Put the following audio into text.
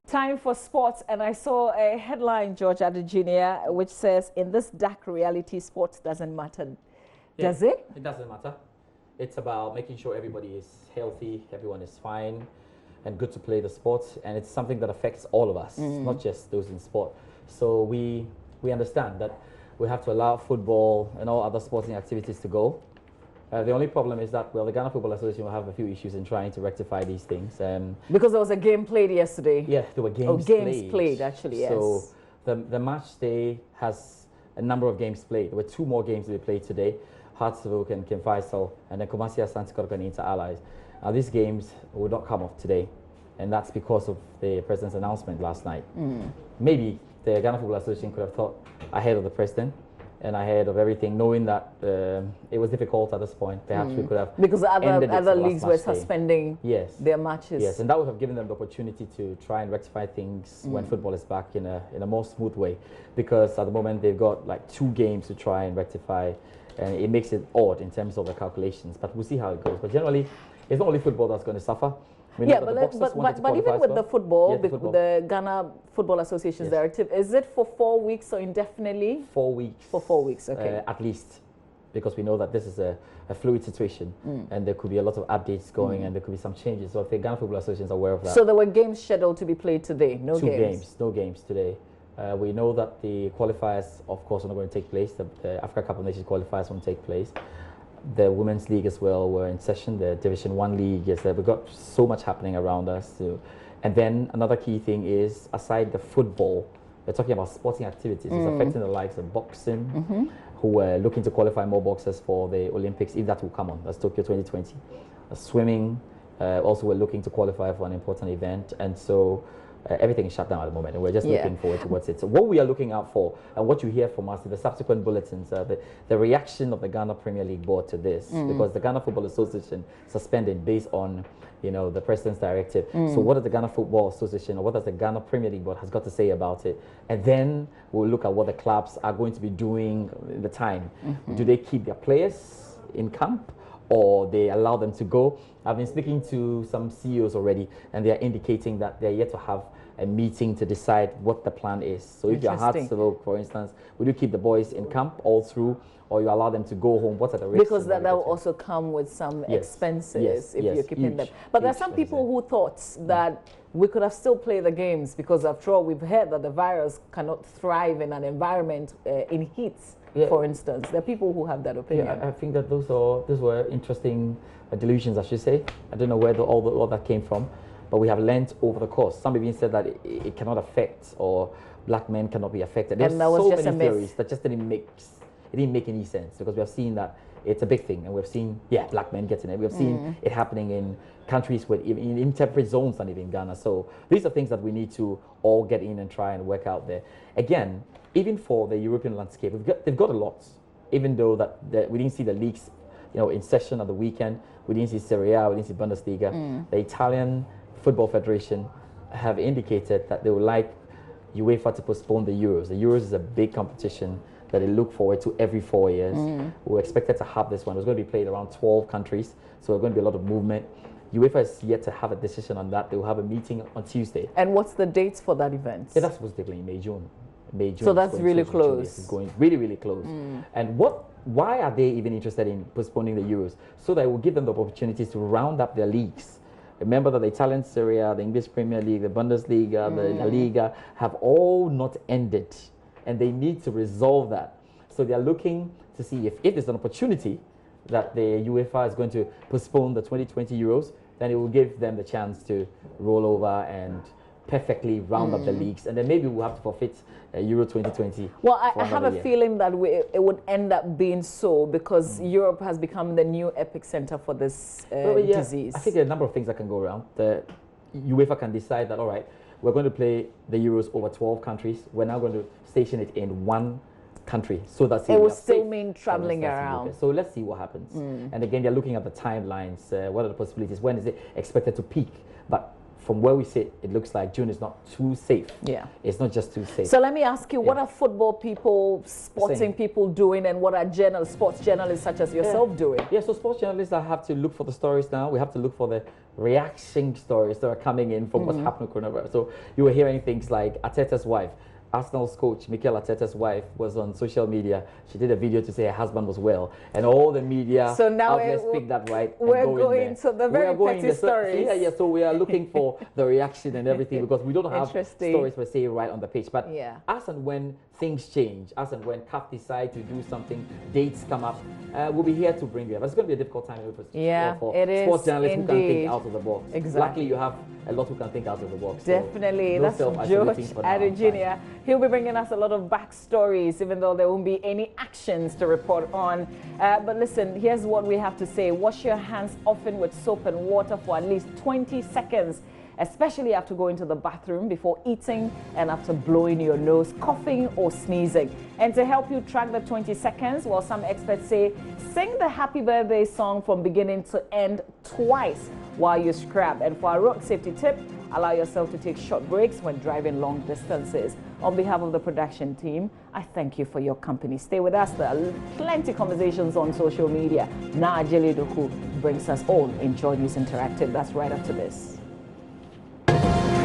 Time for sports, and I saw a headline, George Adejunior, which says, "In this dark reality, sports doesn't matter." Yeah, Does it? It doesn't matter. It's about making sure everybody is healthy, everyone is fine, and good to play the sport. And it's something that affects all of us, not just those in sport. So we understand that we have to allow football and all other sporting activities to go. The only problem is that, well, the Ghana Football Association will have a few issues in trying to rectify these things. Because there was a game played yesterday. Yeah, there were games played, actually, yes. So the match day has a number of games played. There were two more games to be played today. Hartsville and Kim Faisal, and then Kumasi Asante Kotoko and Inter Allies. Now, these games will not come off today, and that's because of the president's announcement last night. Maybe the Ghana Football Association could have thought ahead of the president and ahead of everything, knowing that it was difficult at this point. Perhaps we could have because other leagues were suspending their matches. Yes, and that would have given them the opportunity to try and rectify things when football is back in a more smooth way. Because at the moment they've got like 2 games to try and rectify, and it makes it odd in terms of the calculations. But we'll see how it goes. But generally, it's not only football that's going to suffer. But even with the football, the Ghana Football Association's directive, is it for 4 weeks or indefinitely? 4 weeks. For 4 weeks, okay. At least, because we know that this is a fluid situation, and there could be a lot of updates going, and there could be some changes. So if the Ghana Football Association is aware of that. So there were games scheduled to be played today, no games? No games today. We know that the qualifiers, of course, are not going to take place. The Africa Cup of Nations qualifiers won't take place. The Women's League as well were in session. The Division 1 League is there. We've got so much happening around us too. And then another key thing is, aside the football, we're talking about sporting activities. It's affecting the likes of boxing, who are looking to qualify more boxers for the Olympics, if that will come on. That's Tokyo 2020. Swimming, also we're looking to qualify for an important event. And so everything is shut down at the moment, and we're just looking forward to what's it. So what we are looking out for, and what you hear from us in the subsequent bulletins, the reaction of the Ghana Premier League board to this, because the Ghana Football Association suspended based on, the president's directive. So what does the Ghana Football Association, or what does the Ghana Premier League board has got to say about it? And then we'll look at what the clubs are going to be doing in the time. Do they keep their players in camp, or they allow them to go? I've been speaking to some CEOs already, and they are indicating that they're yet to have a meeting to decide what the plan is. So if you're Hartsville, for instance, would you keep the boys in camp all through, or you allow them to go home? What are the risks? Because that will also come with some expenses if you're keeping them. But there are some people who thought that we could have still played the games, because after all, we've heard that the virus cannot thrive in an environment in heat. For instance, there are people who have that opinion. I think that those were interesting delusions, I should say. I don't know where all that came from, but we have learned over the course. Some even said that it cannot affect, or black men cannot be affected. There's so many theories that just didn't make any sense, because we have seen that it's a big thing, and we've seen black men getting it. We've seen it happening in countries with even in temperate zones, not even Ghana. So these are things that we need to all get in and try and work out there. Again, even for the European landscape, they've got a lot. Even though that we didn't see the leagues, in session at the weekend, we didn't see Serie A, we didn't see Bundesliga. The Italian Football Federation have indicated that they would like UEFA to postpone the Euros. The Euros is a big competition that they look forward to every 4 years. We're expected to have this one. It's going to be played around 12 countries, so there's going to be a lot of movement. UEFA is yet to have a decision on that. They will have a meeting on Tuesday. And what's the dates for that event? Yeah, that's supposed to be in May, June. So that's really close. It's going really, really close. And why are they even interested in postponing the Euros? So that it will give them the opportunities to round up their leagues. Remember that the Italian Serie A, the English Premier League, the Bundesliga, the La Liga have all not ended, and they need to resolve that. So they are looking to see if there's an opportunity that the UEFA is going to postpone the 2020 Euros, then it will give them the chance to roll over and perfectly round up the leagues, and then maybe we'll have to forfeit Euro 2020. Well, I have a feeling that it would end up being so, because Europe has become the new epicenter for this disease. I think there are a number of things that can go around. The UEFA can decide that, all right, we're going to play the Euros over 12 countries. We're now going to station it in one country, so that it will still mean traveling around. So let's see what happens. And again, they're looking at the timelines. What are the possibilities? When is it expected to peak? But from where we sit, it looks like June is not too safe. Yeah. It's not just too safe. So let me ask you, what are football people, sporting people doing, and what are sports journalists such as yourself doing? Yeah, so sports journalists have to look for the stories now. We have to look for the reaction stories that are coming in from what's happening with coronavirus. So you were hearing things like Arteta's wife, Arsenal's coach, Mikel Arteta's wife, was on social media. She did a video to say her husband was well. And all the media outlets picked that right. We're going to the very petty stories. So we are looking for the reaction and everything because we don't have stories per se right on the page. But as and when things change, as and when CAF decide to do something, dates come up, we'll be here to bring you. But it's going to be a difficult time for sports journalists who can think out of the box. Exactly. Luckily, you have a lot who can think out of the box. Definitely. So that's George Adejunior. He'll be bringing us a lot of backstories, even though there won't be any actions to report on. But listen, here's what we have to say. Wash your hands often with soap and water for at least 20 seconds, especially after going to the bathroom, before eating, and after blowing your nose, coughing or sneezing. And to help you track the 20 seconds, well, some experts say sing the happy birthday song from beginning to end twice while you scrub. And for a road safety tip, allow yourself to take short breaks when driving long distances. On behalf of the production team, I thank you for your company. Stay with us. There are plenty of conversations on social media. Na Ajeli Doku brings us all in JoyNews Interactive. That's right after this.